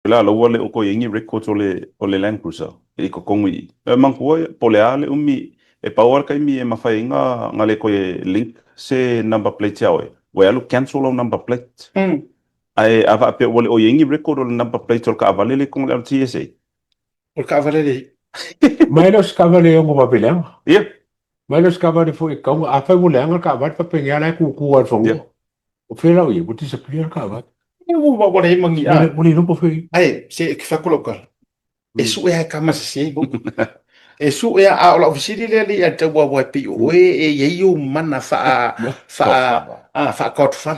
La lo wale o ko yengi record ole Land Cruiser e ko kongi e mangua pole ale umi e power kai mi e mafainga ngale ko e link se number plate yawe we alu cancel o number plate ai ava pe wale o yengi record o number plate o ka avalele kong le TSA o ka avalele mai lo skavale o ngwa bilang yeah mai lo skavale fo e kong a fa mulanga ka avat pa pengala ku ku al fongo o fela o ye buti se pia ka avat o ba wale mangi a moni no po fe ai se ke fa kolokal e su e ka mas se bo e su e a la ofisiri le li a te wa wa pi o e ye o mana fa kot fa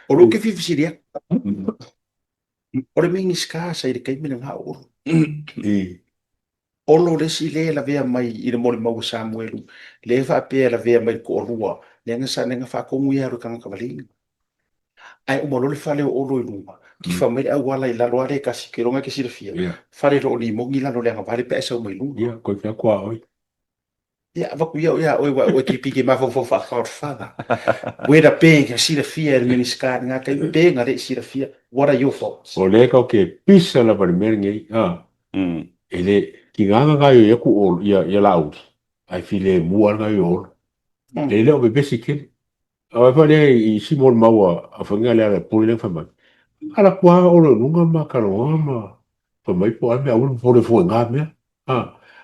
o lo ke fi fisiri o le mingi ska sa i kai mina nga o o lo le si le la vea mai i le mole mau Samuelu le fa pe la vea mai ko rua le nga sa nga fa ko ngu ya ro kanga kavalinga ai o mo le fa le o lo i luma ki fa mai a wala i la lo ale ka sikironga ke sirfia fa le lo ni mo ngi la lo le nga vale pe sa mai luma ya ko fa kwa oi ya va ku ya o ki piki ma fo fa khot fa we da pe ke sirfia el miniska nga kai pe nga le sirfia what are your thoughts o le ka ke pisa la primer ngai ele ki nganga ga yo ku o ya laut ai file muar ga yo le le o be sikin a fa le i simol mawa a fa ngale ala pole fa ma ala kwa o lo nunga ma ka lo ma fa mai po a me a un fo nga me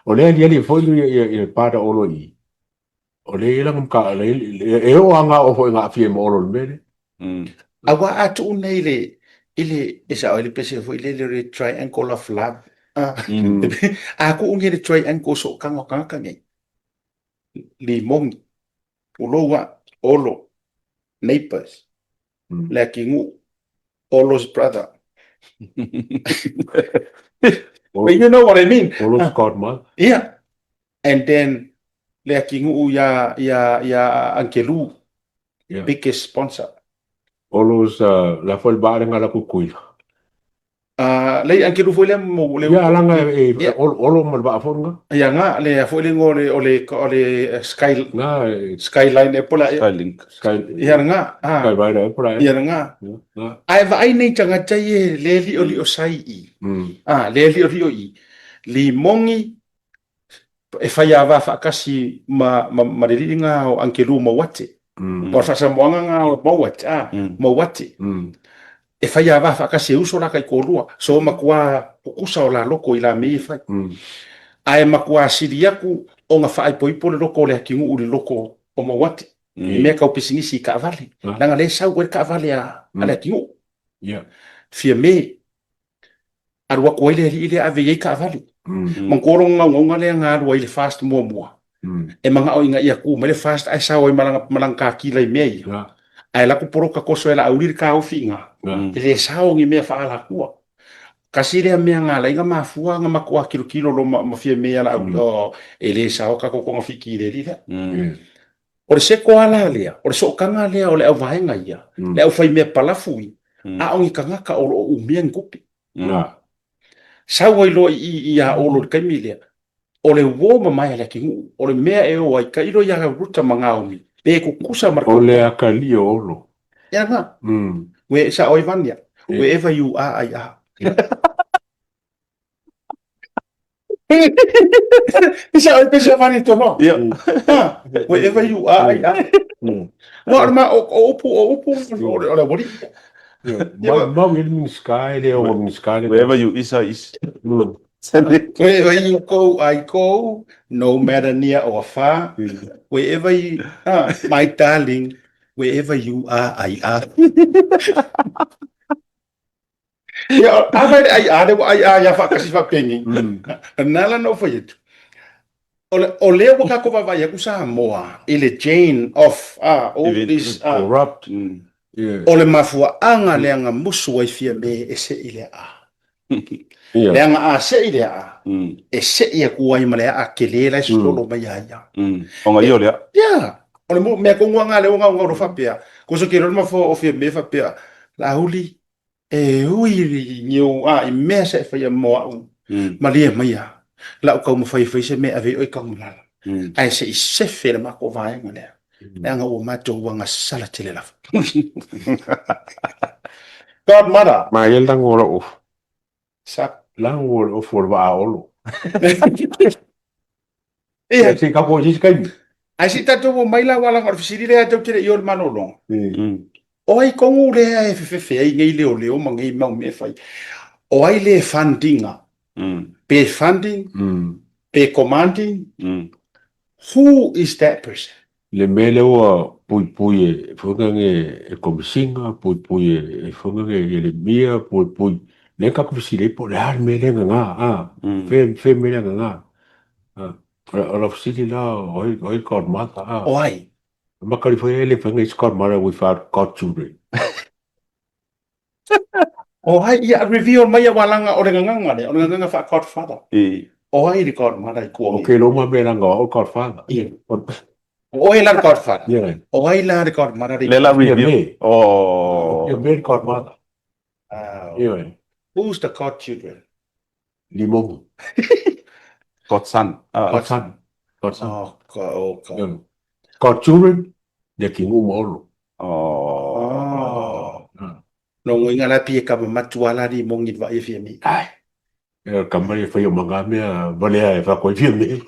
o le ali fo ya pa da o lo i o le la ngam ka le e o anga o fo nga fi mo lo me awa atu nei le ile esa o le pese fo ile le triangle of love aku unge le triangle so kanga kanga ngai limong ulowa olo neighbors le kingu olo's brother but you know what I mean olo's godmother yeah and then le kingu ya ankelu biggest sponsor olo's la fo ba ngala ku kuila le ankelu fo le mo le ya langa olo mo ba fo nga ya nga le fo le ngore ole skyline e pola Skylink ya nga skyline e pola ya nga ai va ai nei tanga tai le li o sai i le li o i li mongi e fai ava fa kasi ma le nga o ankelu mo wate por fa sa moanga nga mo wate mo wate e fai ava fa kasi uso la kai korua so makua kusa o la loko i la me fai ai makua siriaku o nga fai poipo le loko le kingu u le loko o mo wate me ka opisini si ka vale langa le sa wer ka vale a le kingu fia me arwa ko ile ave ye ka vale mangkoro nga le nga arwa ile fast mo e manga o inga ia ku me le fast ai sa o malanga ki le me ai la ku poroka ko so la aulir ka o finga le sa o ngi me fa la ku kasi le me nga la inga mafua nga makua kilo lo ma fia me la o ele sa o ka ko ko fiki le li o se ko ala le o so kanga le o le au vai nga ia le au fai me palafui a o ngi kanga ka o mien kupi sa o lo i a o lo kamile o le wo mai le kingu o le mea e o ai ka ilo ya ruta manga o mi pe ku kusa marko o le akali o lo ya nga we sa o ivania wherever you are I are isa o pesa vani to no wherever you are I are wa ma o le body ma will sky le o sky wherever you is wherever you go I go no matter near or far wherever you my darling wherever you are I are ya ai ya fa kasi fa pengi nala no foi itu o le wo ka ko va ya kusa moa ile chain of all this corrupt o le mafua anga le anga musu ai fia me ese ile le anga se ile ese ia ku ai male a kelela solo mai ya o nga yo le ya o le me ko nga le nga ro fa pia ko so ke ro ma fo o fia me fa pia la huli e ui nhiều ai me se fa mo malia maya la ko mo fai se me ave o ka mala ai se fe ma ko vai ngale nga o ma to wanga sala tele la Godmother ma yel dang ora Sa. Lang o for ba olo. Ia. Si ka ko si kai. Ai si tatu mo mai la wala ngor fisiri le tau kire iol manolo. Mm. O ai kongu le ai fe ai ngai le o le o mangai mau me fai. O ai le fundinga. Pe funding, pe commanding. Who is that person? Le mele o pui e funga e komisinga pui e funga e le mia pui le ka ku si le po le har mele nga fe mele nga ora fsiti la oi Godmother O ai. Makari foi ele funga is Godmother without Godchildren. O ai ia reveal mai walanga o le nganga le o le nganga fa Godfather. O ai le Godmother ko. Okay, lo ma bela nga o Godfather. O ai la Godfather. Yeah. O ai la le Godmother. Le la review. Oh. You made Godmother. Yeah. Who's the Godchildren? Limong. Godson. Godson. Oh, God. Godchildren, the king umolo. Oh. No ngoinga la pie ka matuala di mongit va e fiemi. Ai. Kamari foi o mangame a valea e fa coi filme.